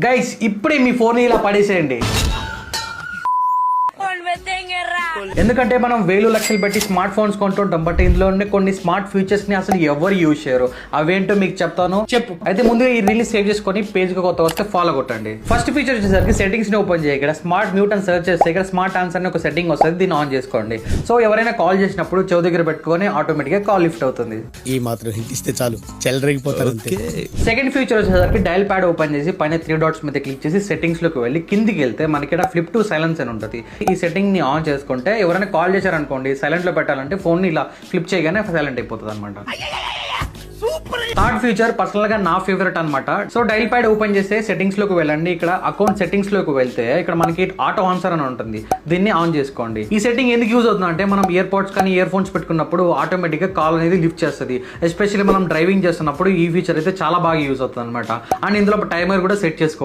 Guys ఇప్పుడే మీ phone ఇలా పడేసేయండి. ఎందుకంటే మనం వేలు లక్షలు పెట్టి స్మార్ట్ ఫోన్స్ కొంటుంటాం, బట్ ఇందులో ఉండే కొన్ని స్మార్ట్ ఫీచర్స్ ని అసలు ఎవరు యూజ్ చేయరు. అవేంటో మీకు చెప్తాను. చెప్పు అయితే ముందు ఈ రీల్ సేవ్ చేసుకొని పేజ్ కి కొత్త వస్తే ఫాలో కొట్టండి. ఫస్ట్ ఫీచర్ వచ్చేసరికి సెట్టింగ్స్ ని ఓపెన్ చేయి. ఇక్కడ స్మార్ట్ మ్యూట్ అని సెర్చ్ చేస్తే ఇక్కడ స్మార్ట్ ఆన్సర్ అని ఒక సెట్టింగ్ వస్తుంది, దీన్ని ఆన్ చేసుకోండి. సో ఎవరైనా కాల్ చేసినప్పుడు చెవు దగ్గర పెట్టుకొని ఆటోమేటిక్ గా కాల్ లిఫ్ట్ అవుతుంది. ఈ మాత్రం హింట్ ఇస్తే చాలు చెలరేగిపోతారు. సెకండ్ ఫీచర్ వచ్చేసరికి డయల్ ప్యాడ్ ఓపెన్ చేసి పైన 3 డాట్స్ మీద క్లిక్ చేసి సెట్టింగ్స్ లోకి వెళ్ళి కిందికి వెళ్తే మనకి ఇక్కడ ఫ్లిప్ టు సైలెన్స్ అని ఉంటుంది. ఈ సెట్టింగ్ ని ఆన్ చేసుకుంటే ఎవరైనా కాల్ చేశారనుకోండి, సైలెంట్ లో పెట్టాలంటే ఫోన్ ని ఇలా ఫ్లిప్ చేయగానే సైలెంట్ అయిపోతుంది అనమాట. థర్డ్ ఫీచర్ పర్సనల్ గా నా ఫేవరెట్ అనమాట. సో డైల్ ప్యాడ్ ఓపెన్ చేస్తే సెట్టింగ్స్ లోకి వెళ్ళండి. ఇక్కడ అకౌంట్ సెట్టింగ్స్ లోకి వెళ్తే ఇక్కడ మనకి ఆటో ఆన్సర్ అని ఉంటుంది, దీన్ని ఆన్ చేసుకోండి. ఈ సెట్టింగ్ ఎందుకు యూజ్ అవుతుంది అంటే మనం ఇయర్ పోడ్స్ కానీ ఇయర్ ఫోన్స్ పెట్టుకున్నప్పుడు ఆటోమేటిక్ గా కాల్ అనేది లిఫ్ట్ చేస్తుంది. ఎస్పెషల్లీ మనం డ్రైవింగ్ చేస్తున్నప్పుడు ఈ ఫీచర్ అయితే చాలా బాగా యూజ్ అవుతుంది అనమాట. అండ్ ఇందులో టైమర్ కూడా సెట్ చేసుకోవచ్చు.